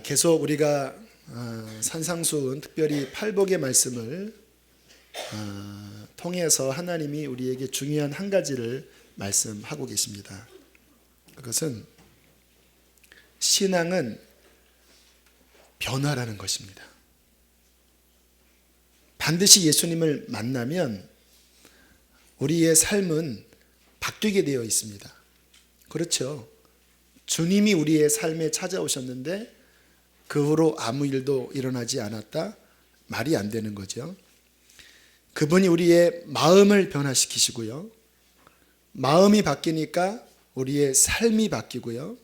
계속 우리가 산상수훈 특별히 팔복의 말씀을 통해서 하나님이 우리에게 중요한 한 가지를 말씀하고 계십니다. 그것은 신앙은 변화라는 것입니다. 반드시 예수님을 만나면 우리의 삶은 바뀌게 되어 있습니다. 그렇죠. 주님이 우리의 삶에 찾아오셨는데 그 후로 아무 일도 일어나지 않았다? 말이 안 되는 거죠. 그분이 우리의 마음을 변화시키시고요. 마음이 바뀌니까 우리의 삶이 바뀌고요.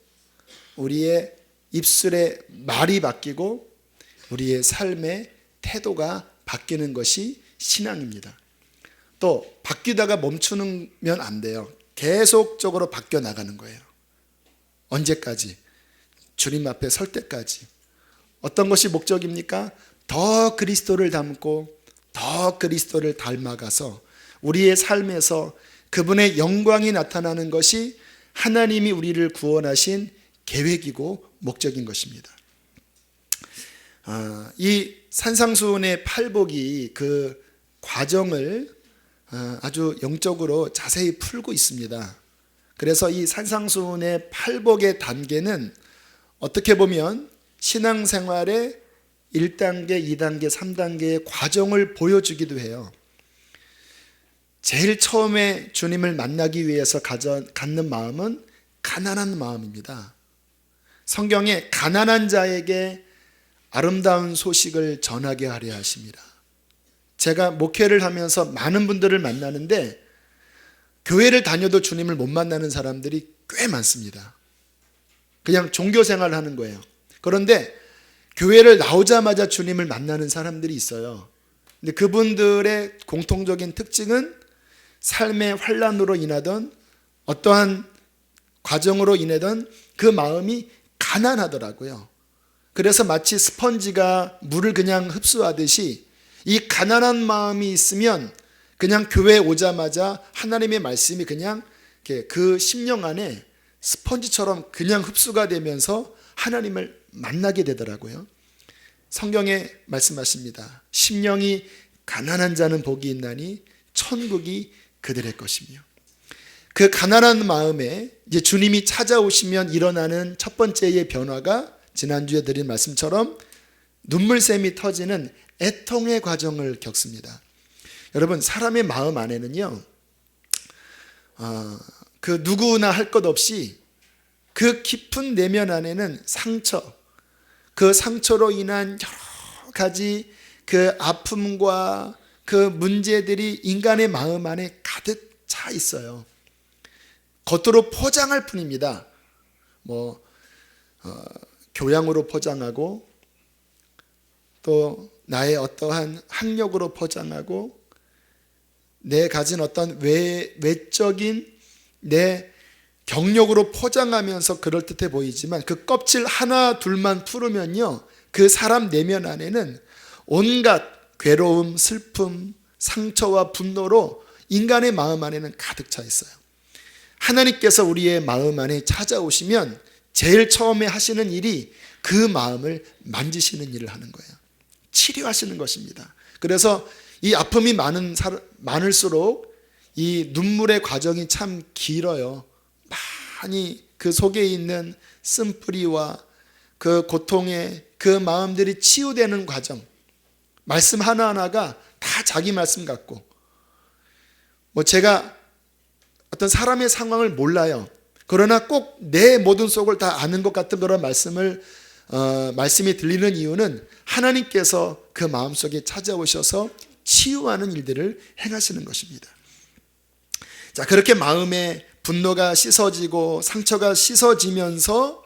우리의 입술의 말이 바뀌고 우리의 삶의 태도가 바뀌는 것이 신앙입니다. 또 바뀌다가 멈추면 안 돼요. 계속적으로 바뀌어 나가는 거예요. 언제까지? 주님 앞에 설 때까지. 어떤 것이 목적입니까? 더 그리스도를 닮고 더 그리스도를 닮아가서 우리의 삶에서 그분의 영광이 나타나는 것이 하나님이 우리를 구원하신 계획이고 목적인 것입니다. 이 산상수훈의 팔복이 그 과정을 아주 영적으로 자세히 풀고 있습니다. 그래서 이 산상수훈의 팔복의 단계는 어떻게 보면 신앙생활의 1단계, 2단계, 3단계의 과정을 보여주기도 해요. 제일 처음에 주님을 만나기 위해서 갖는 마음은 가난한 마음입니다. 성경에 가난한 자에게 아름다운 소식을 전하게 하려 하십니다. 제가 목회를 하면서 많은 분들을 만나는데 교회를 다녀도 주님을 못 만나는 사람들이 꽤 많습니다. 그냥 종교생활을 하는 거예요. 그런데 교회를 나오자마자 주님을 만나는 사람들이 있어요. 근데 그분들의 공통적인 특징은 삶의 환난으로 인하던 어떠한 과정으로 인하던 그 마음이 가난하더라고요. 그래서 마치 스펀지가 물을 그냥 흡수하듯이 이 가난한 마음이 있으면 그냥 교회에 오자마자 하나님의 말씀이 그냥 그 심령 안에 스펀지처럼 그냥 흡수가 되면서 하나님을 만나게 되더라고요. 성경에 말씀하십니다. 심령이 가난한 자는 복이 있나니 천국이 그들의 것이며. 그 가난한 마음에 이제 주님이 찾아오시면 일어나는 첫 번째의 변화가 지난주에 드린 말씀처럼 눈물샘이 터지는 애통의 과정을 겪습니다. 여러분, 사람의 마음 안에는요, 그 누구나 할 것 없이 그 깊은 내면 안에는 상처, 그 상처로 인한 여러 가지 그 아픔과 그 문제들이 인간의 마음 안에 가득 차 있어요. 겉으로 포장할 뿐입니다. 교양으로 포장하고 또 나의 어떠한 학력으로 포장하고 내 가진 어떤 외적인 내 경력으로 포장하면서 그럴듯해 보이지만 그 껍질 하나 둘만 풀으면요, 그 사람 내면 안에는 온갖 괴로움, 슬픔, 상처와 분노로 인간의 마음 안에는 가득 차 있어요. 하나님께서 우리의 마음 안에 찾아오시면 제일 처음에 하시는 일이 그 마음을 만지시는 일을 하는 거예요. 치료하시는 것입니다. 그래서 이 아픔이 많을수록 이 눈물의 과정이 참 길어요. 많이 그 속에 있는 쓴뿌리와 그 고통의 그 마음들이 치유되는 과정, 말씀 하나하나가 다 자기 말씀 같고, 제가 어떤 사람의 상황을 몰라요. 그러나 꼭 내 모든 속을 다 아는 것 같은 그런 말씀이 들리는 이유는 하나님께서 그 마음속에 찾아오셔서 치유하는 일들을 행하시는 것입니다. 자, 그렇게 마음의 분노가 씻어지고 상처가 씻어지면서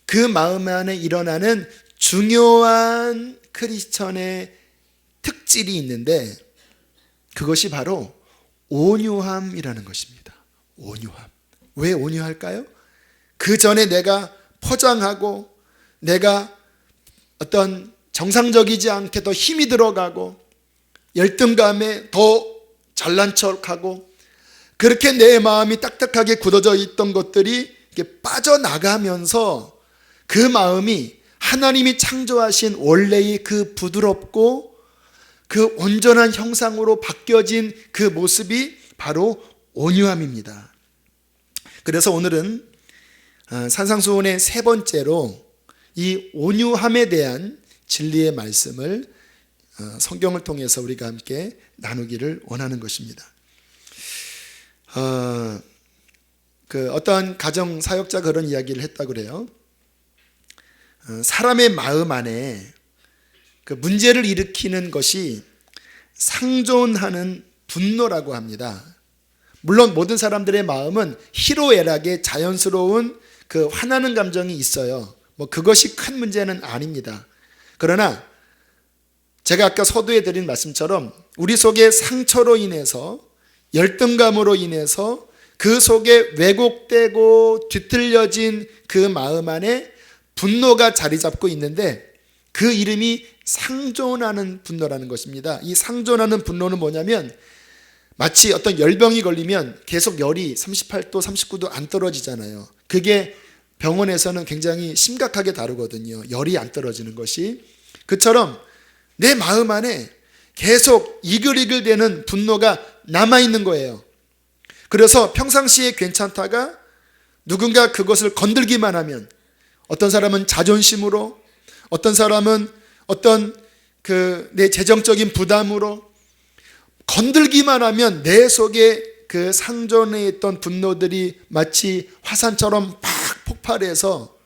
그 마음 안에 일어나는 중요한 크리스천의 특질이 있는데 그것이 바로 온유함이라는 것입니다. 온유함. 왜 온유할까요? 그 전에 내가 포장하고 내가 어떤 정상적이지 않게 더 힘이 들어가고 열등감에 더 잘난 척하고 그렇게 내 마음이 딱딱하게 굳어져 있던 것들이 이렇게 빠져나가면서 그 마음이 하나님이 창조하신 원래의 그 부드럽고 그 온전한 형상으로 바뀌어진 그 모습이 바로 온유함입니다. 그래서 오늘은 산상수훈의 세 번째로 이 온유함에 대한 진리의 말씀을 성경을 통해서 우리가 함께 나누기를 원하는 것입니다. 어떠한 가정 사역자가 그런 이야기를 했다고 그래요. 사람의 마음 안에 그 문제를 일으키는 것이 상존하는 분노라고 합니다. 물론 모든 사람들의 마음은 희로애락의 자연스러운 그 화나는 감정이 있어요. 그것이 큰 문제는 아닙니다. 그러나 제가 아까 서두에 드린 말씀처럼 우리 속에 상처로 인해서, 열등감으로 인해서 그 속에 왜곡되고 뒤틀려진 그 마음 안에 분노가 자리 잡고 있는데 그 이름이 상존하는 분노라는 것입니다. 이 상존하는 분노는 뭐냐면 마치 어떤 열병이 걸리면 계속 열이 38도, 39도 안 떨어지잖아요. 그게 병원에서는 굉장히 심각하게 다루거든요. 열이 안 떨어지는 것이. 그처럼 내 마음 안에 계속 이글이글대는 분노가 남아있는 거예요. 그래서 평상시에 괜찮다가 누군가 그것을 건들기만 하면, 어떤 사람은 자존심으로, 어떤 사람은 어떤 내 재정적인 부담으로 건들기만 하면 내 속에 그 상존해 있던 분노들이 마치 화산처럼 팍 폭발해서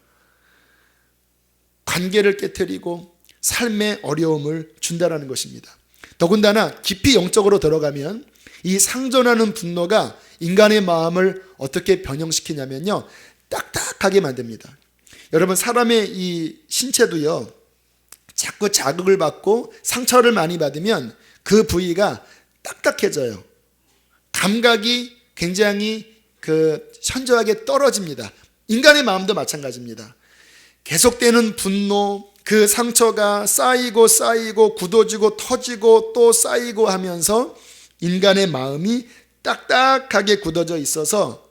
관계를 깨트리고 삶의 어려움을 준다라는 것입니다. 더군다나 깊이 영적으로 들어가면 이 상존하는 분노가 인간의 마음을 어떻게 변형시키냐면요, 딱딱하게 만듭니다. 여러분, 사람의 이 신체도요, 자꾸 자극을 받고 상처를 많이 받으면 그 부위가 딱딱해져요. 감각이 굉장히 현저하게 떨어집니다. 인간의 마음도 마찬가지입니다. 계속되는 분노, 그 상처가 쌓이고 굳어지고 터지고 또 쌓이고 하면서 인간의 마음이 딱딱하게 굳어져 있어서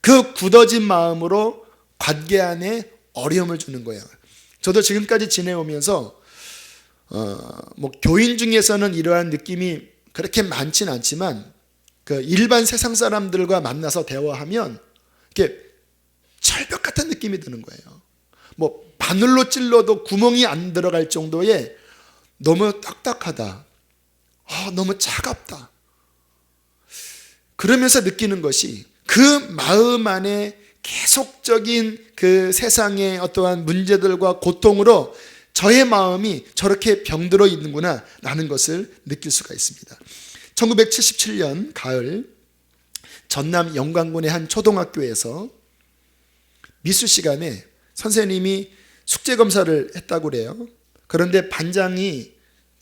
그 굳어진 마음으로 관계 안에 어려움을 주는 거예요. 저도 지금까지 지내오면서 교인 중에서는 이러한 느낌이 그렇게 많진 않지만 일반 세상 사람들과 만나서 대화하면 이렇게 철벽 같은 느낌이 드는 거예요. 바늘로 찔러도 구멍이 안 들어갈 정도의 너무 딱딱하다, 너무 차갑다. 그러면서 느끼는 것이 그 마음 안에 계속적인 그 세상의 어떠한 문제들과 고통으로 저의 마음이 저렇게 병들어 있는구나 라는 것을 느낄 수가 있습니다. 1977년 가을 전남 영광군의 한 초등학교에서 미술 시간에 선생님이 숙제검사를 했다고 그래요. 그런데 반장이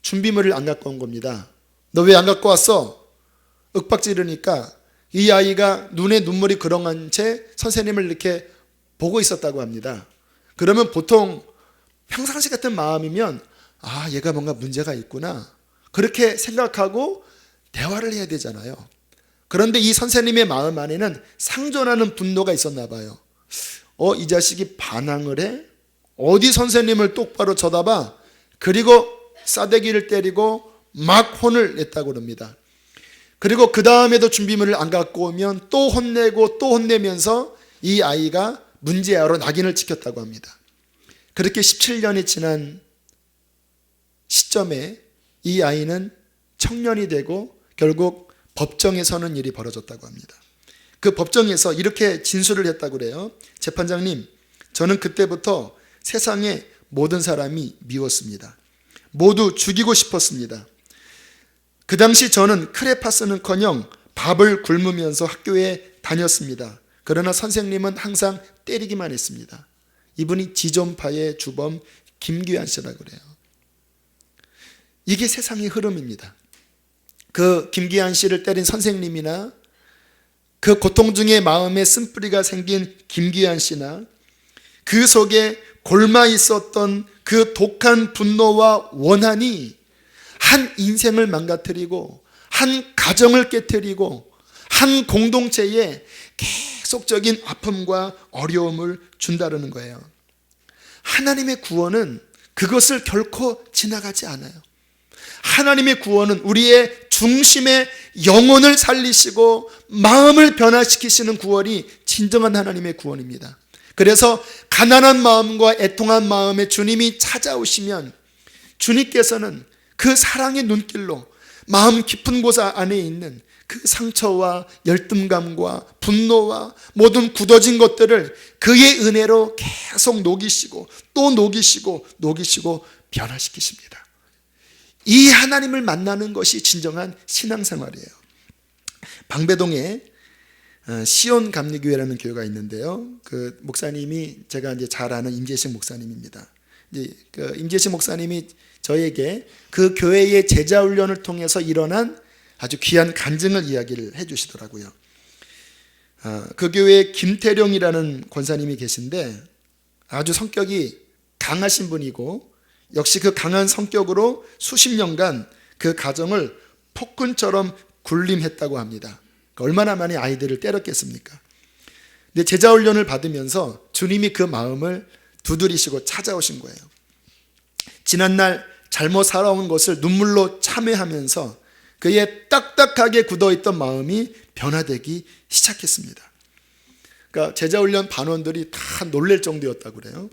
준비물을 안 갖고 온 겁니다. 너 왜 안 갖고 왔어? 윽박지르니까 이 아이가 눈에 눈물이 그렁한 채 선생님을 이렇게 보고 있었다고 합니다. 그러면 보통 평상시 같은 마음이면 얘가 뭔가 문제가 있구나, 그렇게 생각하고 대화를 해야 되잖아요. 그런데 이 선생님의 마음 안에는 상존하는 분노가 있었나 봐요. 이 자식이 반항을 해? 어디 선생님을 똑바로 쳐다봐? 그리고 싸대기를 때리고 막 혼을 냈다고 합니다. 그리고 그 다음에도 준비물을 안 갖고 오면 또 혼내고 또 혼내면서 이 아이가 문제아로 낙인을 찍혔다고 합니다. 그렇게 17년이 지난 시점에 이 아이는 청년이 되고 결국 법정에 서는 일이 벌어졌다고 합니다. 그 법정에서 이렇게 진술을 했다고 그래요. 재판장님, 저는 그때부터 세상의 모든 사람이 미웠습니다. 모두 죽이고 싶었습니다. 그 당시 저는 크레파스는커녕 밥을 굶으면서 학교에 다녔습니다. 그러나 선생님은 항상 때리기만 했습니다. 이분이 지존파의 주범 김규환 씨라고 그래요. 이게 세상의 흐름입니다. 그 김규환 씨를 때린 선생님이나 그 고통 중에 마음에 쓴뿌리가 생긴 김규환 씨나 그 속에 골마 있었던 그 독한 분노와 원한이 한 인생을 망가뜨리고 한 가정을 깨뜨리고 한 공동체에 계속적인 아픔과 어려움을 준다는 거예요. 하나님의 구원은 그것을 결코 지나가지 않아요. 하나님의 구원은 우리의 중심의 영혼을 살리시고 마음을 변화시키시는 구원이 진정한 하나님의 구원입니다. 그래서 가난한 마음과 애통한 마음에 주님이 찾아오시면 주님께서는 그 사랑의 눈길로 마음 깊은 곳 안에 있는 그 상처와 열등감과 분노와 모든 굳어진 것들을 그의 은혜로 계속 녹이시고 또 녹이시고 변화시키십니다. 이 하나님을 만나는 것이 진정한 신앙생활이에요. 방배동에 시온 감리교회라는 교회가 있는데요. 그 목사님이 제가 이제 잘 아는 임재식 목사님입니다. 이제 그 임재식 목사님이 저에게 그 교회의 제자 훈련을 통해서 일어난 아주 귀한 간증을 이야기를 해주시더라고요. 그 교회에 김태룡이라는 권사님이 계신데 아주 성격이 강하신 분이고 역시 그 강한 성격으로 수십 년간 그 가정을 폭군처럼 군림했다고 합니다. 얼마나 많이 아이들을 때렸겠습니까? 근데 제자 훈련을 받으면서 주님이 그 마음을 두드리시고 찾아오신 거예요. 지난날 잘못 살아온 것을 눈물로 참회하면서 그의 딱딱하게 굳어있던 마음이 변화되기 시작했습니다. 그러니까 제자훈련 반원들이 다 놀랄 정도였다고 그래요.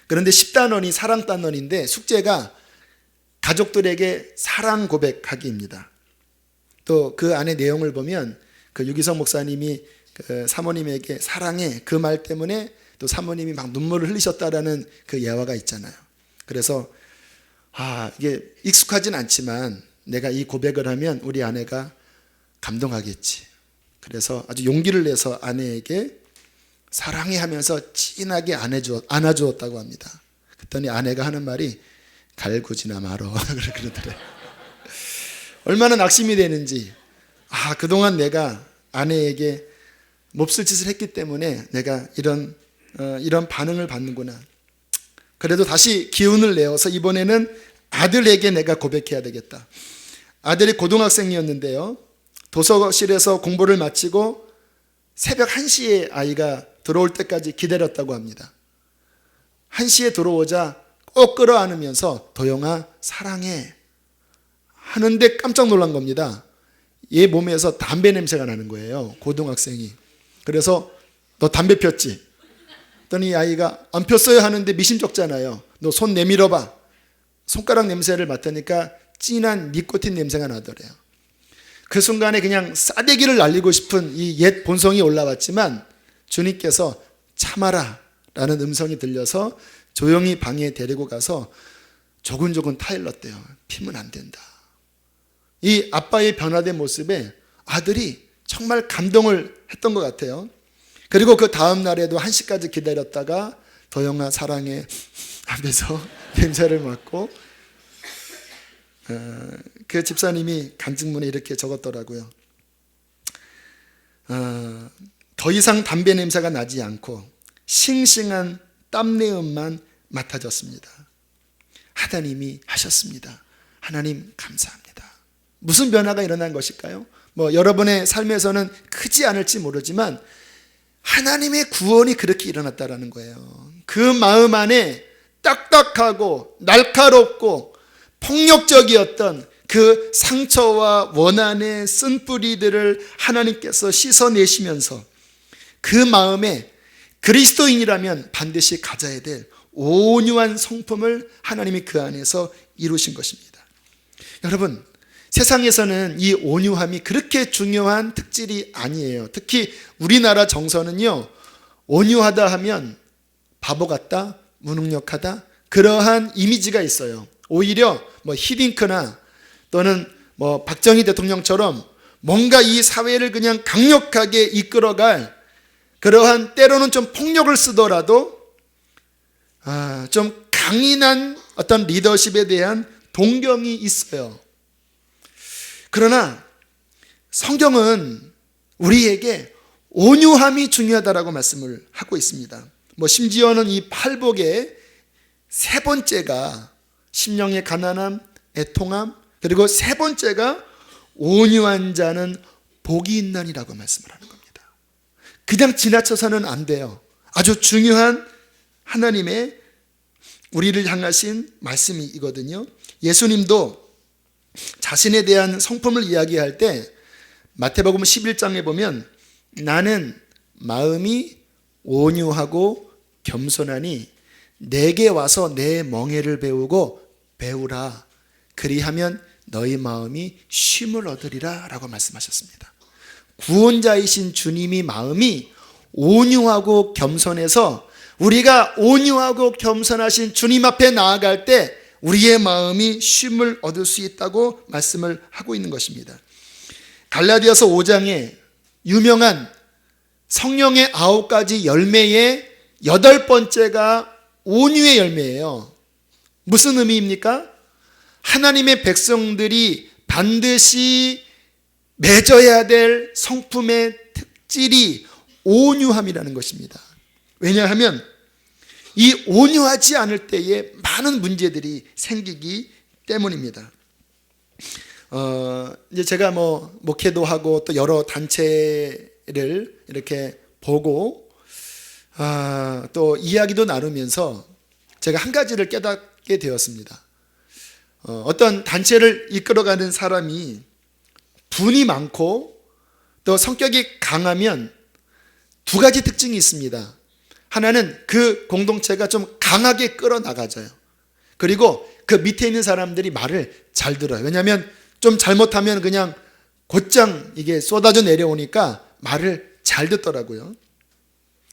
그런데 10단원이 사랑단원인데 숙제가 가족들에게 사랑 고백하기입니다. 또 그 안에 내용을 보면 그 유기성 목사님이 그 사모님에게 사랑해 그 말 때문에 또 사모님이 막 눈물을 흘리셨다라는 그 예화가 있잖아요. 그래서 이게 익숙하진 않지만 내가 이 고백을 하면 우리 아내가 감동하겠지. 그래서 아주 용기를 내서 아내에게 사랑해 하면서 진하게 안아주었다고 합니다. 그랬더니 아내가 하는 말이 갈구지나 말어 그러더래요. 얼마나 낙심이 되는지. 그동안 내가 아내에게 몹쓸 짓을 했기 때문에 내가 이런 반응을 받는구나. 그래도 다시 기운을 내어서 이번에는 아들에게 내가 고백해야 되겠다. 아들이 고등학생이었는데요. 도서실에서 공부를 마치고 새벽 1시에 아이가 들어올 때까지 기다렸다고 합니다. 1시에 들어오자 꼭 끌어안으면서 도영아 사랑해 하는데 깜짝 놀란 겁니다. 얘 몸에서 담배 냄새가 나는 거예요. 고등학생이. 그래서 너 담배 폈지? 그랬더니 이 아이가 안 폈어요 하는데 미심쩍잖아요. 너 손 내밀어봐. 손가락 냄새를 맡으니까 진한 니코틴 냄새가 나더래요. 그 순간에 그냥 싸대기를 날리고 싶은 이 옛 본성이 올라왔지만 주님께서 참아라 라는 음성이 들려서 조용히 방에 데리고 가서 조근조근 타일렀대요. 피면 안 된다. 이 아빠의 변화된 모습에 아들이 정말 감동을 했던 것 같아요. 그리고 그 다음 날에도 1시까지 기다렸다가 도영아 사랑해 하면서 냄새를 맡고 그 집사님이 간증문에 이렇게 적었더라고요. 더 이상 담배 냄새가 나지 않고 싱싱한 땀내음만 맡아졌습니다. 하나님이 하셨습니다. 하나님 감사합니다. 무슨 변화가 일어난 것일까요? 여러분의 삶에서는 크지 않을지 모르지만 하나님의 구원이 그렇게 일어났다라는 거예요. 그 마음 안에 딱딱하고 날카롭고 폭력적이었던 그 상처와 원한의 쓴뿌리들을 하나님께서 씻어내시면서 그 마음에 그리스도인이라면 반드시 가져야 될 온유한 성품을 하나님이 그 안에서 이루신 것입니다. 여러분, 세상에서는 이 온유함이 그렇게 중요한 특질이 아니에요. 특히 우리나라 정서는요, 온유하다 하면 바보 같다, 무능력하다, 그러한 이미지가 있어요. 오히려 히딩크나 또는 박정희 대통령처럼 뭔가 이 사회를 그냥 강력하게 이끌어갈 그러한 때로는 좀 폭력을 쓰더라도 좀 강인한 어떤 리더십에 대한 동경이 있어요. 그러나 성경은 우리에게 온유함이 중요하다라고 말씀을 하고 있습니다. 심지어는 이 팔복의 세 번째가 심령의 가난함, 애통함, 그리고 세 번째가 온유한 자는 복이 있나니라고 말씀을 하는 겁니다. 그냥 지나쳐서는 안 돼요. 아주 중요한 하나님의 우리를 향하신 말씀이거든요. 예수님도 자신에 대한 성품을 이야기할 때 마태복음 11장에 보면 나는 마음이 온유하고 겸손하니 내게 와서 내 멍에를 배우라. 그리하면 너희 마음이 쉼을 얻으리라 라고 말씀하셨습니다. 구원자이신 주님이 마음이 온유하고 겸손해서 우리가 온유하고 겸손하신 주님 앞에 나아갈 때 우리의 마음이 쉼을 얻을 수 있다고 말씀을 하고 있는 것입니다. 갈라디아서 5장에 유명한 성령의 9가지 열매의 8번째가 온유의 열매예요. 무슨 의미입니까? 하나님의 백성들이 반드시 맺어야 될 성품의 특질이 온유함이라는 것입니다. 왜냐하면 이 온유하지 않을 때에 많은 문제들이 생기기 때문입니다. 이제 제가 목회도 하고 또 여러 단체를 이렇게 보고 또 이야기도 나누면서 제가 한 가지를 깨닫게 되었습니다. 어떤 단체를 이끌어가는 사람이 분이 많고 또 성격이 강하면 두 가지 특징이 있습니다. 하나는 그 공동체가 좀 강하게 끌어나가져요. 그리고 그 밑에 있는 사람들이 말을 잘 들어요. 왜냐하면 좀 잘못하면 그냥 곧장 이게 쏟아져 내려오니까 말을 잘 듣더라고요.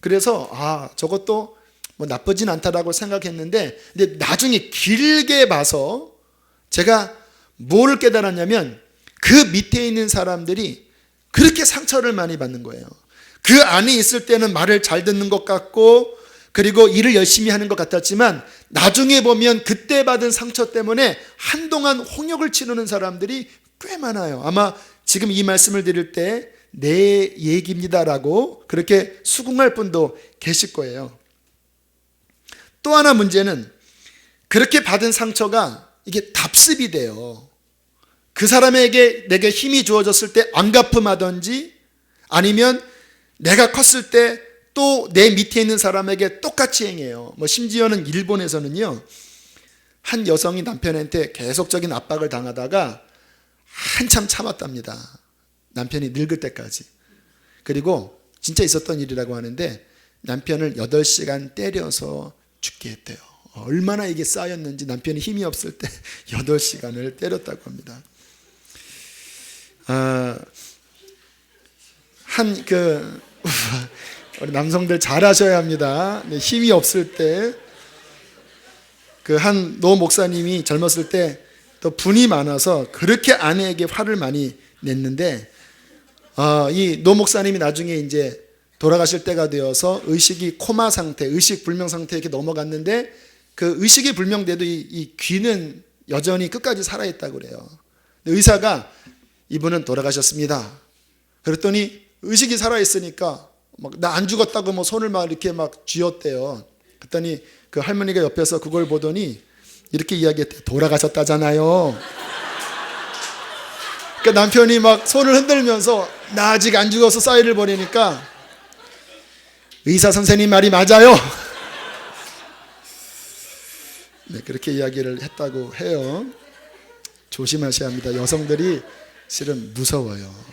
그래서 저것도 나쁘진 않다라고 생각했는데 근데 나중에 길게 봐서 제가 뭐를 깨달았냐면 그 밑에 있는 사람들이 그렇게 상처를 많이 받는 거예요. 그 안에 있을 때는 말을 잘 듣는 것 같고 그리고 일을 열심히 하는 것 같았지만 나중에 보면 그때 받은 상처 때문에 한동안 홍역을 치르는 사람들이 꽤 많아요. 아마 지금 이 말씀을 드릴 때 내 얘기입니다라고 그렇게 수긍할 분도 계실 거예요. 또 하나 문제는 그렇게 받은 상처가 이게 답습이 돼요. 그 사람에게 내게 힘이 주어졌을 때 안갚음하든지 아니면 내가 컸을 때 또 내 밑에 있는 사람에게 똑같이 행해요. 심지어는 일본에서는요, 한 여성이 남편한테 계속적인 압박을 당하다가 한참 참았답니다. 남편이 늙을 때까지. 그리고 진짜 있었던 일이라고 하는데 남편을 8시간 때려서 죽게 했대요. 얼마나 이게 쌓였는지 남편이 힘이 없을 때 8시간을 때렸다고 합니다. 우리 남성들 잘하셔야 합니다. 힘이 없을 때 한 노 목사님이 젊었을 때 또 분이 많아서 그렇게 아내에게 화를 많이 냈는데 이 노 목사님이 나중에 이제 돌아가실 때가 되어서 의식이 코마 상태, 의식 불명 상태에 이렇게 넘어갔는데 그 의식이 불명돼도 이 귀는 여전히 끝까지 살아있다고 그래요. 의사가 이분은 돌아가셨습니다. 그랬더니 의식이 살아있으니까 나 안 죽었다고 손을 이렇게 쥐었대요. 그랬더니 그 할머니가 옆에서 그걸 보더니 이렇게 이야기했대요. 돌아가셨다잖아요. 그 남편이 손을 흔들면서 나 아직 안 죽어서 사인을 보내니까 의사 선생님 말이 맞아요. 네, 그렇게 이야기를 했다고 해요. 조심하셔야 합니다. 여성들이 실은 무서워요.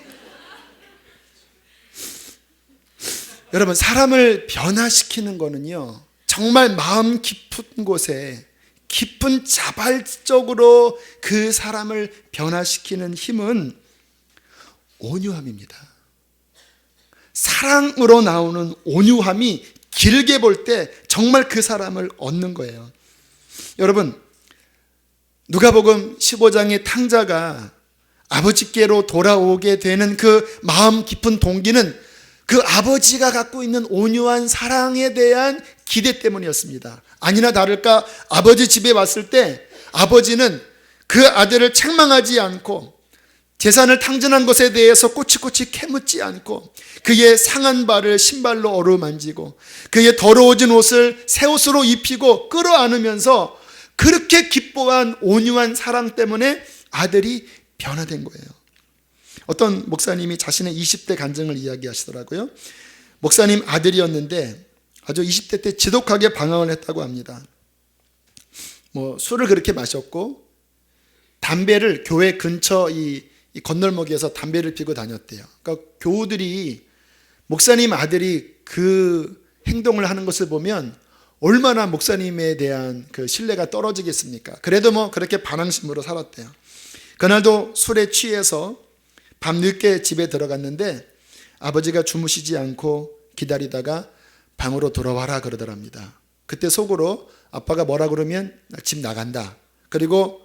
여러분, 사람을 변화시키는 거는요, 정말 마음 깊은 곳에 깊은 자발적으로 그 사람을 변화시키는 힘은 온유함입니다. 사랑으로 나오는 온유함이 길게 볼 때 정말 그 사람을 얻는 거예요. 여러분, 누가복음 15장의 탕자가 아버지께로 돌아오게 되는 그 마음 깊은 동기는 그 아버지가 갖고 있는 온유한 사랑에 대한 기대 때문이었습니다. 아니나 다를까 아버지 집에 왔을 때 아버지는 그 아들을 책망하지 않고 재산을 탕진한 것에 대해서 꼬치꼬치 캐묻지 않고 그의 상한 발을 신발로 어루만지고 그의 더러워진 옷을 새 옷으로 입히고 끌어안으면서 그렇게 기뻐한 온유한 사랑 때문에 아들이 변화된 거예요. 어떤 목사님이 자신의 20대 간증을 이야기하시더라고요. 목사님 아들이었는데 아주 20대 때 지독하게 방황을 했다고 합니다. 술을 그렇게 마셨고 담배를 교회 근처 이 건널목에서 담배를 피고 다녔대요. 그러니까 교우들이 목사님 아들이 그 행동을 하는 것을 보면 얼마나 목사님에 대한 그 신뢰가 떨어지겠습니까? 그래도 그렇게 반항심으로 살았대요. 그날도 술에 취해서 밤늦게 집에 들어갔는데 아버지가 주무시지 않고 기다리다가 방으로 돌아와라 그러더랍니다. 그때 속으로 아빠가 뭐라 그러면 나 집 나간다. 그리고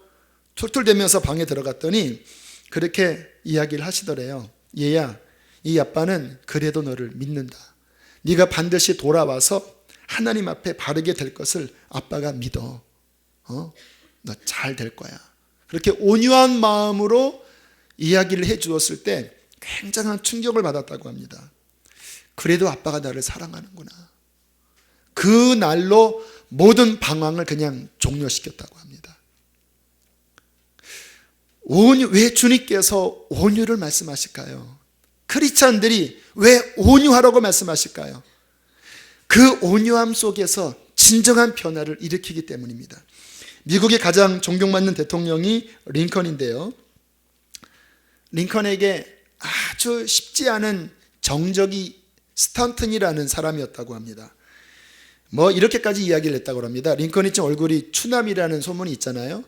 툴툴대면서 방에 들어갔더니 그렇게 이야기를 하시더래요. 얘야, 이 아빠는 그래도 너를 믿는다. 네가 반드시 돌아와서 하나님 앞에 바르게 될 것을 아빠가 믿어. 너 잘 될 거야. 그렇게 온유한 마음으로 이야기를 해 주었을 때 굉장한 충격을 받았다고 합니다. 그래도 아빠가 나를 사랑하는구나. 그 날로 모든 방황을 그냥 종료시켰다고 합니다. 온유, 왜 주님께서 온유를 말씀하실까요? 크리스찬들이 왜 온유하라고 말씀하실까요? 그 온유함 속에서 진정한 변화를 일으키기 때문입니다. 미국의 가장 존경받는 대통령이 링컨인데요. 링컨에게 아주 쉽지 않은 정적이 스탄튼이라는 사람이었다고 합니다. 이렇게까지 이야기를 했다고 합니다. 링컨이 좀 얼굴이 추남이라는 소문이 있잖아요.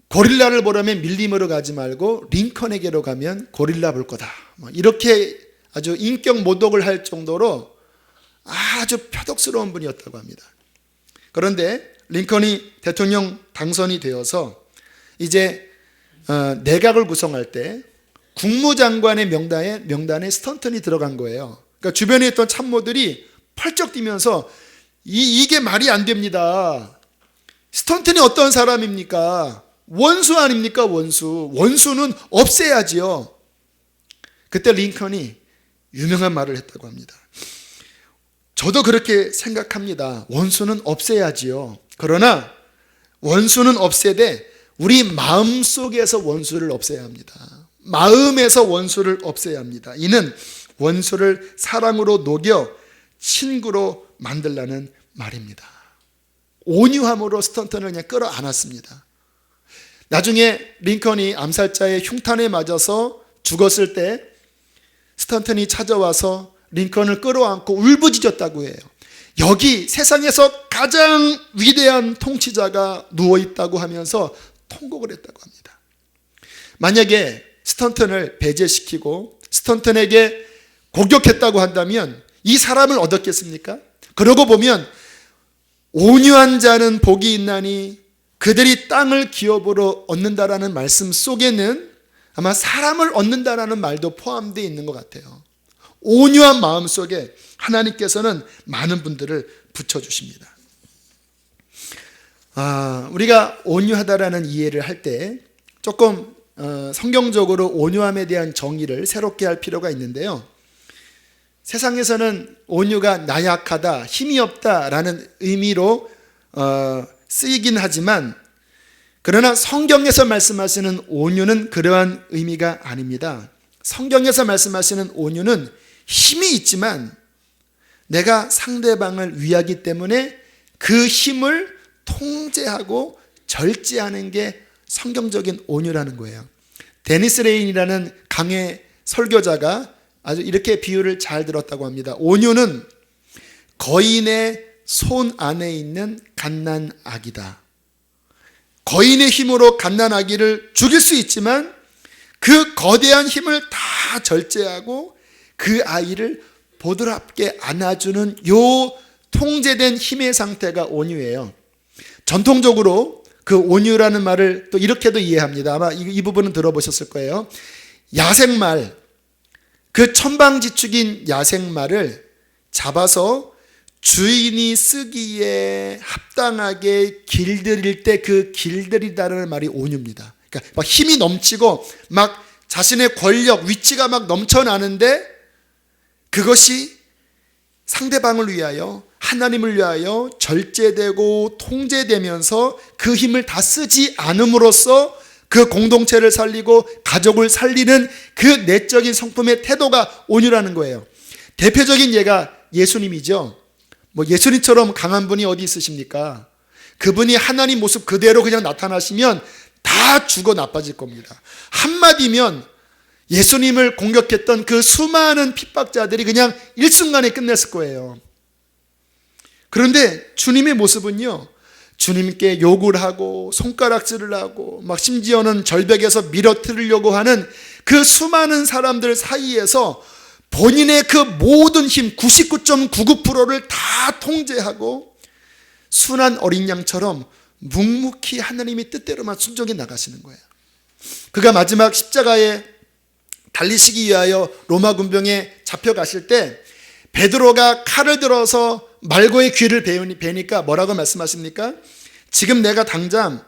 고릴라를 보려면 밀림으로 가지 말고 링컨에게로 가면 고릴라 볼 거다. 이렇게 아주 인격 모독을 할 정도로 아주 표독스러운 분이었다고 합니다. 그런데 링컨이 대통령 당선이 되어서 이제 내각을 구성할 때 국무장관의 명단에 스턴튼이 들어간 거예요. 그러니까 주변에 있던 참모들이 펄쩍 뛰면서 이게 말이 안 됩니다. 스턴튼이 어떤 사람입니까? 원수 아닙니까? 원수는 없애야지요. 그때 링컨이 유명한 말을 했다고 합니다. 저도 그렇게 생각합니다. 원수는 없애야지요. 그러나 원수는 없애되 우리 마음속에서 원수를 없애야 합니다. 마음에서 원수를 없애야 합니다. 이는 원수를 사랑으로 녹여 친구로 만들라는 말입니다. 온유함으로 스턴튼을 그냥 끌어안았습니다. 나중에 링컨이 암살자의 흉탄에 맞아서 죽었을 때 스턴튼이 찾아와서 링컨을 끌어안고 울부짖었다고 해요. 여기 세상에서 가장 위대한 통치자가 누워있다고 하면서 통곡을 했다고 합니다. 만약에 스턴튼을 배제시키고 스턴튼에게 공격했다고 한다면 이 사람을 얻었겠습니까? 그러고 보면 온유한 자는 복이 있나니 그들이 땅을 기업으로 얻는다라는 말씀 속에는 아마 사람을 얻는다라는 말도 포함되어 있는 것 같아요. 온유한 마음 속에 하나님께서는 많은 분들을 붙여주십니다. 우리가 온유하다라는 이해를 할 때 조금 성경적으로 온유함에 대한 정의를 새롭게 할 필요가 있는데요. 세상에서는 온유가 나약하다, 힘이 없다라는 의미로 쓰이긴 하지만 그러나 성경에서 말씀하시는 온유는 그러한 의미가 아닙니다. 성경에서 말씀하시는 온유는 힘이 있지만 내가 상대방을 위하기 때문에 그 힘을 통제하고 절제하는 게 성경적인 온유라는 거예요. 데니스 레인이라는 강해 설교자가 아주 이렇게 비유를 잘 들었다고 합니다. 온유는 거인의 손 안에 있는 갓난아기다. 거인의 힘으로 갓난아기를 죽일 수 있지만 그 거대한 힘을 다 절제하고 그 아이를 보드랍게 안아주는 요 통제된 힘의 상태가 온유예요. 전통적으로 그 온유라는 말을 또 이렇게도 이해합니다. 아마 이 부분은 들어보셨을 거예요. 야생말, 그 천방지축인 야생말을 잡아서 주인이 쓰기에 합당하게 길들일 때 그 길들이다라는 말이 온유입니다. 그러니까 막 힘이 넘치고 막 자신의 권력, 위치가 막 넘쳐나는데 그것이 상대방을 위하여, 하나님을 위하여 절제되고 통제되면서 그 힘을 다 쓰지 않음으로써 그 공동체를 살리고 가족을 살리는 그 내적인 성품의 태도가 온유라는 거예요. 대표적인 예가 예수님이죠. 뭐 예수님처럼 강한 분이 어디 있으십니까? 그분이 하나님 모습 그대로 그냥 나타나시면 다 죽어 나빠질 겁니다. 한마디면 예수님을 공격했던 그 수많은 핍박자들이 그냥 일순간에 끝냈을 거예요. 그런데 주님의 모습은요, 주님께 욕을 하고 손가락질을 하고 막 심지어는 절벽에서 밀어뜨리려고 하는 그 수많은 사람들 사이에서 본인의 그 모든 힘 99.99%를 다 통제하고 순한 어린 양처럼 묵묵히 하나님의 뜻대로만 순종해 나가시는 거예요. 그가 마지막 십자가에 달리시기 위하여 로마 군병에 잡혀가실 때 베드로가 칼을 들어서 말고의 귀를 베니까 뭐라고 말씀하십니까? 지금 내가 당장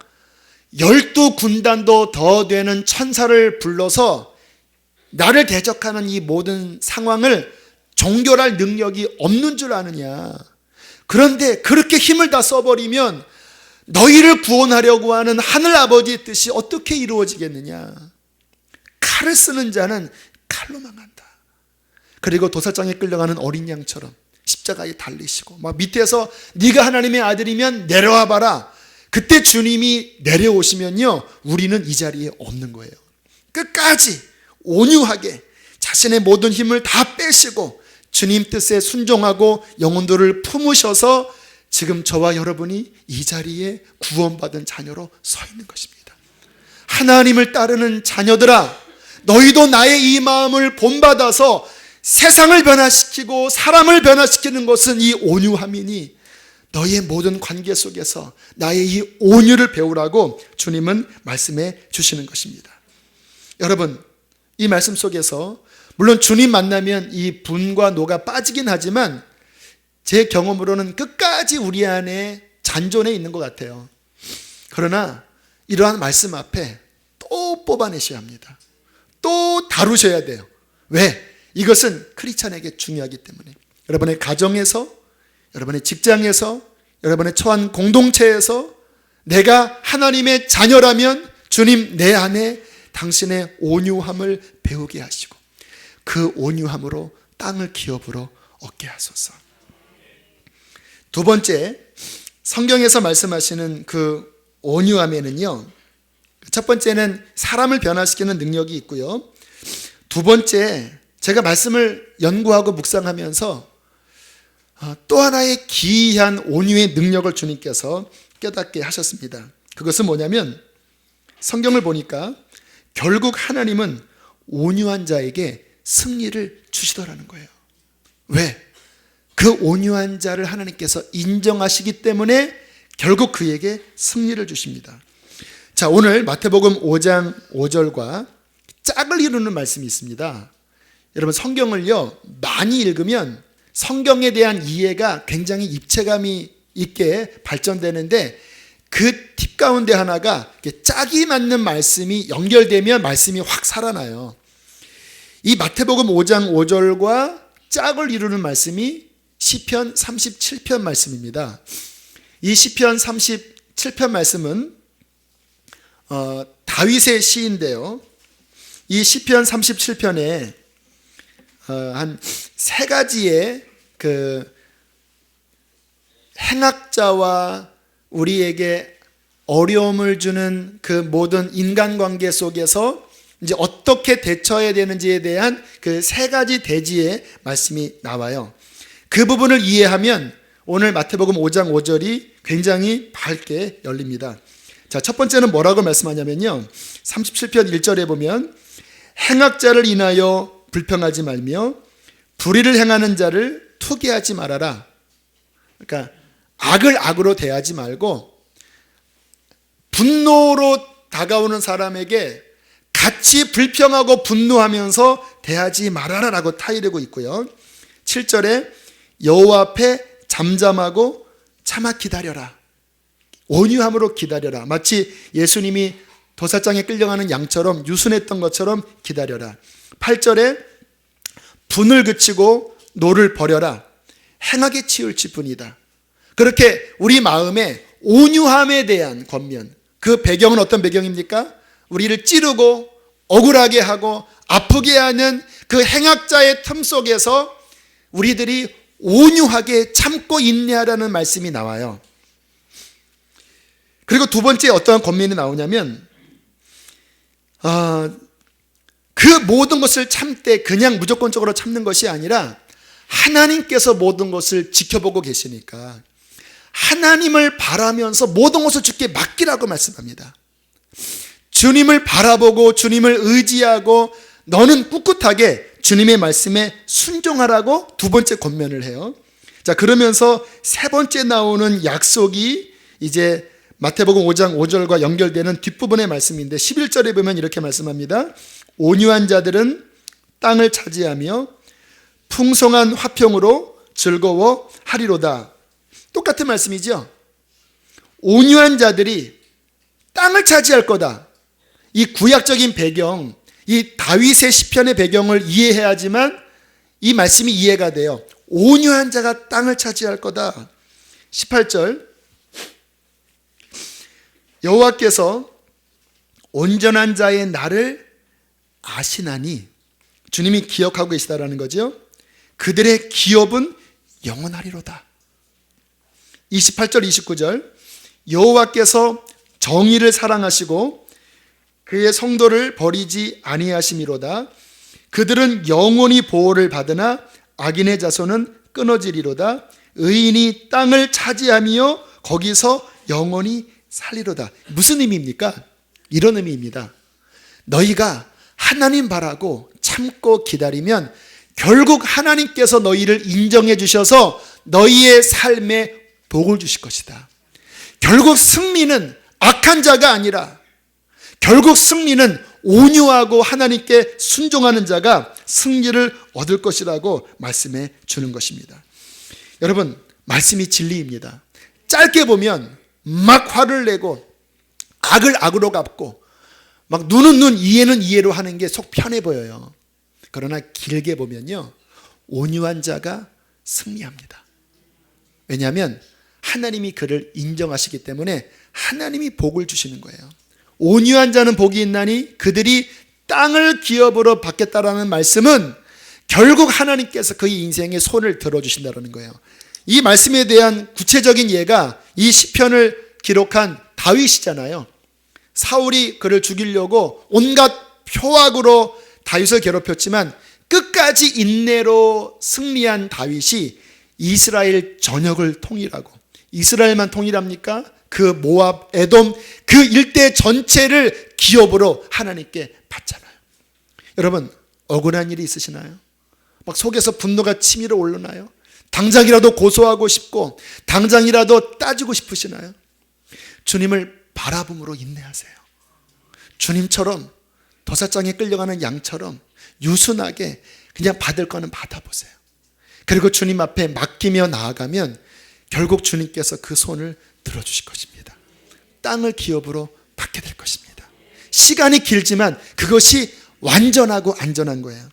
12군단도 더 되는 천사를 불러서 나를 대적하는 이 모든 상황을 종결할 능력이 없는 줄 아느냐. 그런데 그렇게 힘을 다 써버리면 너희를 구원하려고 하는 하늘 아버지의 뜻이 어떻게 이루어지겠느냐. 칼을 쓰는 자는 칼로 망한다. 그리고 도살장에 끌려가는 어린 양처럼 십자가에 달리시고 막 밑에서 네가 하나님의 아들이면 내려와 봐라. 그때 주님이 내려오시면요, 우리는 이 자리에 없는 거예요. 끝까지 온유하게 자신의 모든 힘을 다 빼시고 주님 뜻에 순종하고 영혼들을 품으셔서 지금 저와 여러분이 이 자리에 구원받은 자녀로 서 있는 것입니다. 하나님을 따르는 자녀들아, 너희도 나의 이 마음을 본받아서 세상을 변화시키고 사람을 변화시키는 것은 이 온유함이니 너희의 모든 관계 속에서 나의 이 온유를 배우라고 주님은 말씀해 주시는 것입니다. 여러분, 이 말씀 속에서 물론 주님 만나면 이 분과 노가 빠지긴 하지만 제 경험으로는 끝까지 우리 안에 잔존해 있는 것 같아요. 그러나 이러한 말씀 앞에 또 뽑아내셔야 합니다. 또 다루셔야 돼요. 왜? 이것은 크리스찬에게 중요하기 때문에. 여러분의 가정에서, 여러분의 직장에서, 여러분의 처한 공동체에서 내가 하나님의 자녀라면 주님 내 안에 당신의 온유함을 배우게 하시고 그 온유함으로 땅을 기업으로 얻게 하소서. 두 번째, 성경에서 말씀하시는 그 온유함에는요, 첫 번째는 사람을 변화시키는 능력이 있고요, 두 번째, 제가 말씀을 연구하고 묵상하면서 또 하나의 기이한 온유의 능력을 주님께서 깨닫게 하셨습니다. 그것은 뭐냐면 성경을 보니까 결국 하나님은 온유한 자에게 승리를 주시더라는 거예요. 왜? 그 온유한 자를 하나님께서 인정하시기 때문에 결국 그에게 승리를 주십니다. 자, 오늘 마태복음 5장 5절과 짝을 이루는 말씀이 있습니다. 여러분, 성경을요 많이 읽으면 성경에 대한 이해가 굉장히 입체감이 있게 발전되는데 그 팁 가운데 하나가 짝이 맞는 말씀이 연결되면 말씀이 확 살아나요. 이 마태복음 5장 5절과 짝을 이루는 말씀이 시편 37편 말씀입니다. 이 시편 37편 말씀은 다윗의 시인데요, 이 시편 37편에 한 세 가지의 그 행악자와 우리에게 어려움을 주는 그 모든 인간관계 속에서 이제 어떻게 대처해야 되는지에 대한 그 세 가지 대지의 말씀이 나와요. 그 부분을 이해하면 오늘 마태복음 5장 5절이 굉장히 밝게 열립니다. 자, 첫 번째는 뭐라고 말씀하냐면요, 37편 1절에 보면 행악자를 인하여 불평하지 말며 불의를 행하는 자를 투기하지 말아라. 그러니까 악을 악으로 대하지 말고 분노로 다가오는 사람에게 같이 불평하고 분노하면서 대하지 말아라 라고 타이르고 있고요. 7절에 여호와 앞에 잠잠하고 참아 기다려라. 온유함으로 기다려라. 마치 예수님이 도살장에 끌려가는 양처럼 유순했던 것처럼 기다려라. 8절에 분을 그치고 노를 버려라. 행하게 치울지 뿐이다. 그렇게 우리 마음에 온유함에 대한 권면, 그 배경은 어떤 배경입니까? 우리를 찌르고 억울하게 하고 아프게 하는 그 행악자의 틈 속에서 우리들이 온유하게 참고 인내하라는 말씀이 나와요. 그리고 두 번째 어떠한 권면이 나오냐면 그 모든 것을 참되 그냥 무조건적으로 참는 것이 아니라 하나님께서 모든 것을 지켜보고 계시니까 하나님을 바라면서 모든 것을 주께 맡기라고 말씀합니다. 주님을 바라보고 주님을 의지하고 너는 꿋꿋하게 주님의 말씀에 순종하라고 두 번째 권면을 해요. 자, 그러면서 세 번째 나오는 약속이 이제 마태복음 5장 5절과 연결되는 뒷부분의 말씀인데 11절에 보면 이렇게 말씀합니다. 온유한 자들은 땅을 차지하며 풍성한 화평으로 즐거워하리로다. 똑같은 말씀이죠. 온유한 자들이 땅을 차지할 거다. 이 구약적인 배경, 이 다윗의 시편의 배경을 이해해야지만 이 말씀이 이해가 돼요. 온유한 자가 땅을 차지할 거다. 18절 여호와께서 온전한 자의 날을 아시나니, 주님이 기억하고 계시다라는 거죠. 그들의 기업은 영원하리로다. 28절 29절 여호와께서 정의를 사랑하시고 그의 성도를 버리지 아니하심이로다. 그들은 영원히 보호를 받으나 악인의 자손은 끊어지리로다. 의인이 땅을 차지하며 거기서 영원히 살리로다. 무슨 의미입니까? 이런 의미입니다. 너희가 하나님 바라고 참고 기다리면 결국 하나님께서 너희를 인정해 주셔서 너희의 삶에 복을 주실 것이다. 결국 승리는 악한 자가 아니라 결국 승리는 온유하고 하나님께 순종하는 자가 승리를 얻을 것이라고 말씀해 주는 것입니다. 여러분, 말씀이 진리입니다. 짧게 보면 막 화를 내고 악을 악으로 갚고 막 눈은 눈, 이해는 이해로 하는 게 속 편해 보여요. 그러나 길게 보면요, 온유한 자가 승리합니다. 왜냐하면 하나님이 그를 인정하시기 때문에 하나님이 복을 주시는 거예요. 온유한 자는 복이 있나니 그들이 땅을 기업으로 받겠다라는 말씀은 결국 하나님께서 그의 인생에 손을 들어주신다는 거예요. 이 말씀에 대한 구체적인 예가 이 시편을 기록한 다윗이잖아요. 사울이 그를 죽이려고 온갖 표악으로 다윗을 괴롭혔지만 끝까지 인내로 승리한 다윗이 이스라엘 전역을 통일하고, 이스라엘만 통일합니까? 그 모압, 에돔 그 일대 전체를 기업으로 하나님께 받잖아요. 여러분, 억울한 일이 있으시나요? 막 속에서 분노가 치밀어 오르나요? 당장이라도 고소하고 싶고 당장이라도 따지고 싶으시나요? 주님을 바라봄으로 인내하세요. 주님처럼 도사장에 끌려가는 양처럼 유순하게 그냥 받을 거는 받아보세요. 그리고 주님 앞에 맡기며 나아가면 결국 주님께서 그 손을 들어주실 것입니다. 땅을 기업으로 받게 될 것입니다. 시간이 길지만 그것이 완전하고 안전한 거예요.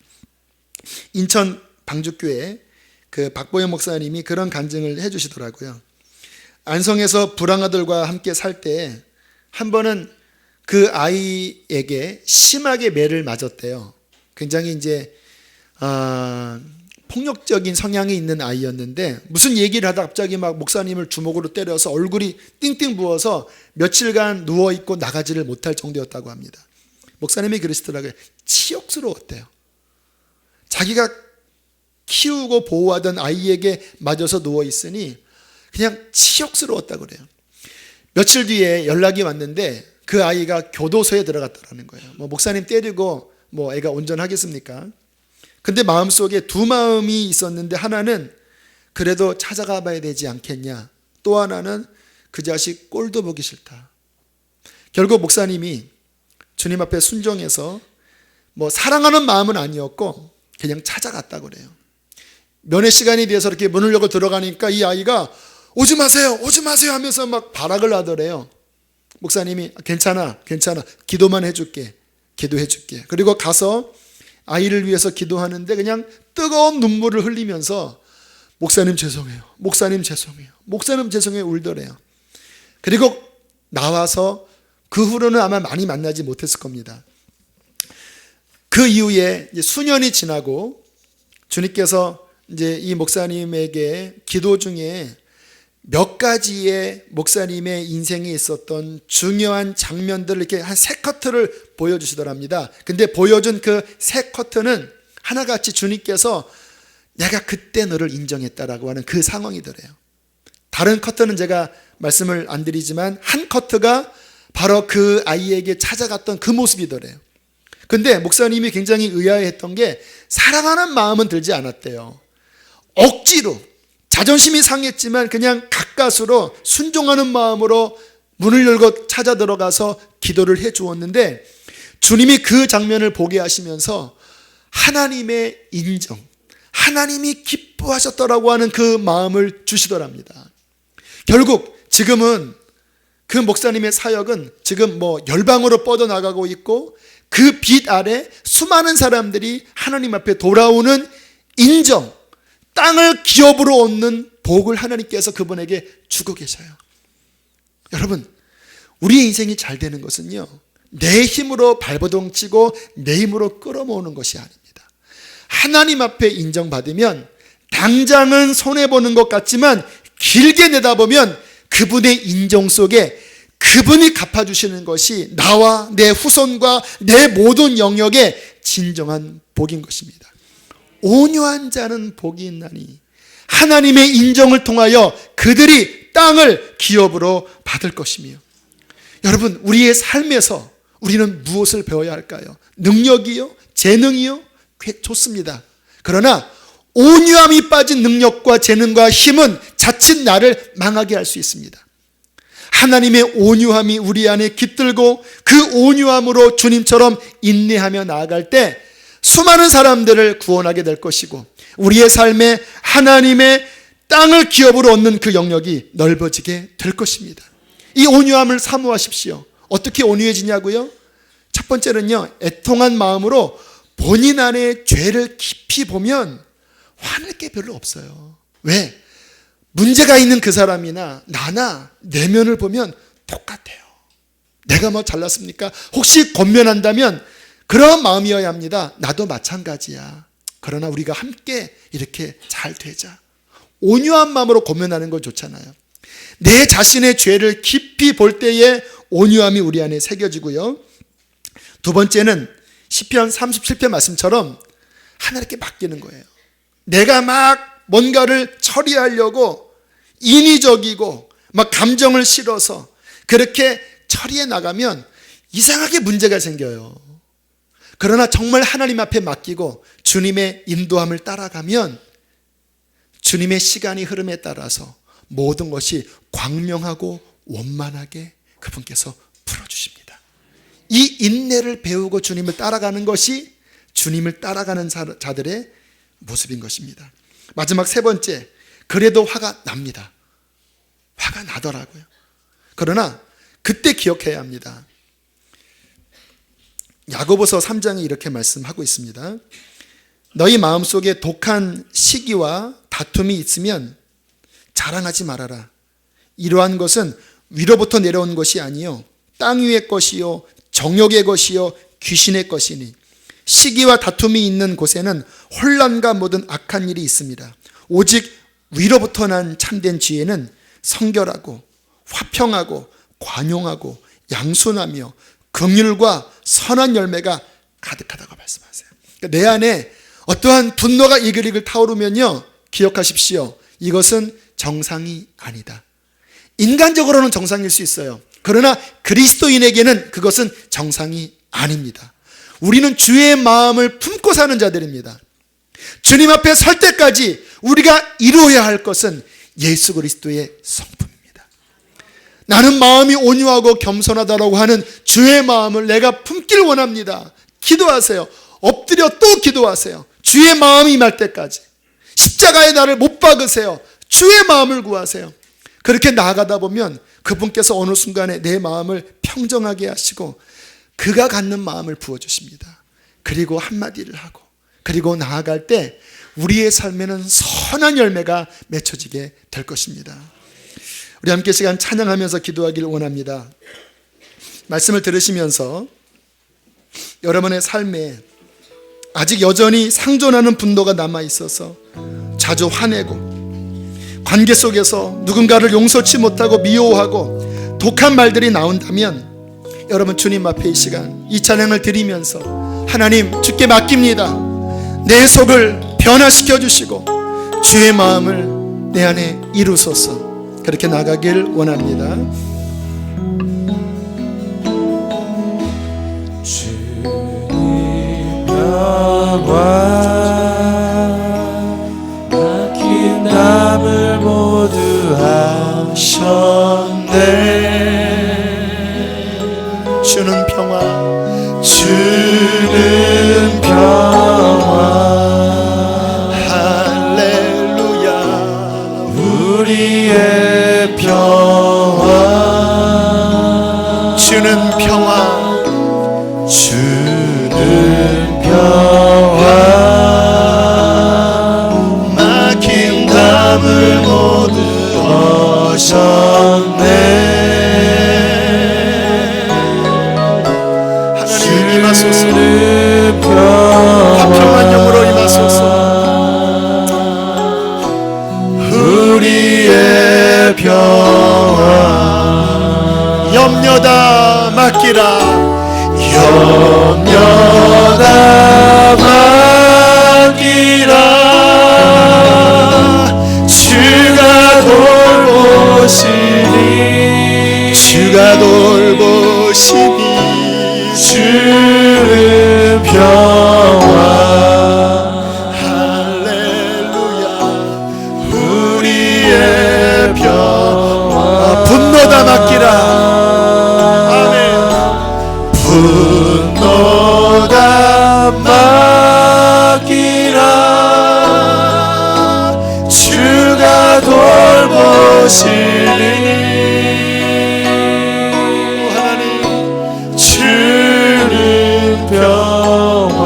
인천 방주교회 그 박보영 목사님이 그런 간증을 해주시더라고요. 안성에서 불황아들과 함께 살 때 한 번은 그 아이에게 심하게 매를 맞았대요. 굉장히 이제 폭력적인 성향이 있는 아이였는데 무슨 얘기를 하다 갑자기 막 목사님을 주먹으로 때려서 얼굴이 띵띵 부어서 며칠간 누워있고 나가지를 못할 정도였다고 합니다. 목사님이 그러시더라고요. 치욕스러웠대요. 자기가 키우고 보호하던 아이에게 맞아서 누워있으니 그냥 치욕스러웠다고 그래요. 며칠 뒤에 연락이 왔는데 그 아이가 교도소에 들어갔다는 거예요. 뭐 목사님 때리고 뭐 애가 온전하겠습니까? 근데 마음속에 두 마음이 있었는데 하나는 그래도 찾아가 봐야 되지 않겠냐, 또 하나는 그 자식 꼴도 보기 싫다. 결국 목사님이 주님 앞에 순종해서 뭐 사랑하는 마음은 아니었고 그냥 찾아갔다고 그래요. 면회 시간이 돼서 이렇게 문을 열고 들어가니까 이 아이가 오지 마세요, 오지 마세요 하면서 막 발악을 하더래요. 목사님이 괜찮아, 괜찮아, 기도만 해줄게, 기도해줄게. 그리고 가서 아이를 위해서 기도하는데 그냥 뜨거운 눈물을 흘리면서 목사님 죄송해요, 목사님 죄송해요, 목사님 죄송해요 울더래요. 그리고 나와서 그 후로는 아마 많이 만나지 못했을 겁니다. 그 이후에 수년이 지나고 주님께서 이제 이 목사님에게 기도 중에 몇 가지의 목사님의 인생에 있었던 중요한 장면들을 이렇게 한 3커트를 보여주시더랍니다. 근데 보여준 그 3커트는 하나같이 주님께서 내가 그때 너를 인정했다라고 하는 그 상황이더래요. 다른 커트는 제가 말씀을 안 드리지만 한 커트가 바로 그 아이에게 찾아갔던 그 모습이더래요. 근데 목사님이 굉장히 의아해했던 게 사랑하는 마음은 들지 않았대요. 억지로 자존심이 상했지만 그냥 가까스로 순종하는 마음으로 문을 열고 찾아 들어가서 기도를 해 주었는데 주님이 그 장면을 보게 하시면서 하나님의 인정, 하나님이 기뻐하셨더라고 하는 그 마음을 주시더랍니다. 결국 지금은 그 목사님의 사역은 지금 열방으로 뻗어나가고 있고 그 빛 아래 수많은 사람들이 하나님 앞에 돌아오는 인정, 땅을 기업으로 얻는 복을 하나님께서 그분에게 주고 계셔요. 여러분, 우리의 인생이 잘 되는 것은요, 내 힘으로 발버둥 치고 내 힘으로 끌어모으는 것이 아닙니다. 하나님 앞에 인정받으면 당장은 손해보는 것 같지만 길게 내다보면 그분의 인정 속에 그분이 갚아주시는 것이 나와 내 후손과 내 모든 영역에 진정한 복인 것입니다. 온유한 자는 복이 있나니 하나님의 인정을 통하여 그들이 땅을 기업으로 받을 것이며. 여러분, 우리의 삶에서 우리는 무엇을 배워야 할까요? 능력이요? 재능이요? 꽤 좋습니다. 그러나 온유함이 빠진 능력과 재능과 힘은 자칫 나를 망하게 할 수 있습니다. 하나님의 온유함이 우리 안에 깃들고 그 온유함으로 주님처럼 인내하며 나아갈 때 수많은 사람들을 구원하게 될 것이고 우리의 삶에 하나님의 땅을 기업으로 얻는 그 영역이 넓어지게 될 것입니다. 이 온유함을 사모하십시오. 어떻게 온유해지냐고요? 첫 번째는요, 애통한 마음으로 본인 안에 죄를 깊이 보면 화낼 게 별로 없어요. 왜? 문제가 있는 그 사람이나 나나 내면을 보면 똑같아요. 내가 뭐 잘났습니까? 혹시 권면한다면 그런 마음이어야 합니다. 나도 마찬가지야. 그러나 우리가 함께 이렇게 잘 되자. 온유한 마음으로 권면하는 건 좋잖아요. 내 자신의 죄를 깊이 볼 때에 온유함이 우리 안에 새겨지고요. 두 번째는 시편 37편 말씀처럼 하나님께 맡기는 거예요. 내가 막 뭔가를 처리하려고 인위적이고 막 감정을 실어서 그렇게 처리해 나가면 이상하게 문제가 생겨요. 그러나 정말 하나님 앞에 맡기고 주님의 인도함을 따라가면 주님의 시간이 흐름에 따라서 모든 것이 광명하고 원만하게 그분께서 풀어주십니다. 이 인내를 배우고 주님을 따라가는 것이 주님을 따라가는 자들의 모습인 것입니다. 마지막 세 번째, 그래도 화가 납니다. 화가 나더라고요. 그러나 그때 기억해야 합니다. 야고보서 3장에 이렇게 말씀하고 있습니다. 너희 마음속에 독한 시기와 다툼이 있으면 자랑하지 말아라. 이러한 것은 위로부터 내려온 것이 아니요 땅 위의 것이요 정욕의 것이요 귀신의 것이니 시기와 다툼이 있는 곳에는 혼란과 모든 악한 일이 있습니다. 오직 위로부터 난 참된 지혜는 성결하고 화평하고 관용하고 양순하며 긍휼과 선한 열매가 가득하다고 말씀하세요. 그러니까 내 안에 어떠한 분노가 이글이글 타오르면요, 기억하십시오. 이것은 정상이 아니다. 인간적으로는 정상일 수 있어요. 그러나 그리스도인에게는 그것은 정상이 아닙니다. 우리는 주의 마음을 품고 사는 자들입니다. 주님 앞에 설 때까지 우리가 이루어야 할 것은 예수 그리스도의 성품입니다. 나는 마음이 온유하고 겸손하다라고 하는 주의 마음을 내가 품길 원합니다. 기도하세요. 엎드려 또 기도하세요. 주의 마음이 임할 때까지. 십자가에 나를 못 박으세요. 주의 마음을 구하세요. 그렇게 나아가다 보면 그분께서 어느 순간에 내 마음을 평정하게 하시고 그가 갖는 마음을 부어주십니다. 그리고 한마디를 하고 그리고 나아갈 때 우리의 삶에는 선한 열매가 맺혀지게 될 것입니다. 우리 함께 시간 찬양하면서 기도하기를 원합니다. 말씀을 들으시면서 여러분의 삶에 아직 여전히 상존하는 분노가 남아있어서 자주 화내고 관계 속에서 누군가를 용서치 못하고 미워하고 독한 말들이 나온다면 여러분 주님 앞에 이 시간 이 찬양을 드리면서 하나님 주께 맡깁니다. 내 속을 변화시켜 주시고 주의 마음을 내 안에 이루소서. 그렇게 나가길 원합니다. 주님 평화 막힌 담을 모두 하셨네. 주는 평화, 주는 평화 할렐루야. 우리의 평화 주는 평화, 주는 평화 막힌 담을 모두 하셨네. 하나님 임하소서. 주는 평화 화평한 영으로 임하소서. 우리의 평화 염려다 맡기라. 염려다 맡기라. 주가 돌보시니 주가 돌보시니 주는 평화 할렐루야. 우리의 평화 분노다 맡기라. 아멘. 분노다 맡기라. 주가 돌보시니 주는 평화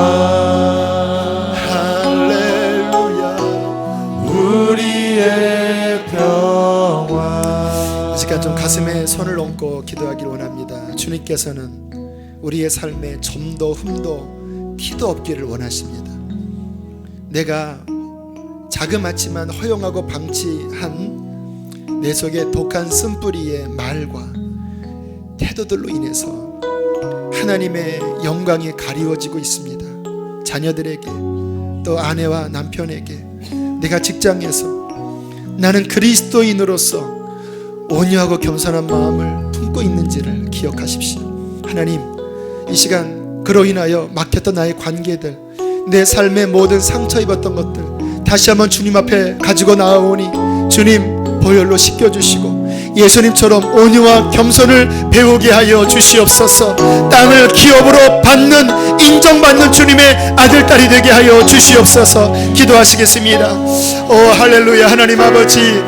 할렐루야. 우리의 평화. 이 시간 좀 가슴에 손을 얹고 기도하길 원합니다. 주님께서는 우리의 삶에 점도 흠도 티도 없기를 원하십니다. 내가 자그맣지만 허용하고 방치한 내 속의 독한 쓴뿌리의 말과 태도들로 인해서 하나님의 영광이 가리워지고 있습니다. 자녀들에게 또 아내와 남편에게 내가 직장에서 나는 그리스도인으로서 온유하고 겸손한 마음을 품고 있는지를 기억하십시오. 하나님 이 시간 그로 인하여 막혔던 나의 관계들 내 삶의 모든 상처 입었던 것들 다시 한번 주님 앞에 가지고 나아오니 주님 보혈로 씻겨주시고 예수님처럼 온유와 겸손을 배우게 하여 주시옵소서. 땅을 기업으로 받는 인정받는 주님의 아들 딸이 되게 하여 주시옵소서. 기도하시겠습니다. 오 할렐루야. 하나님 아버지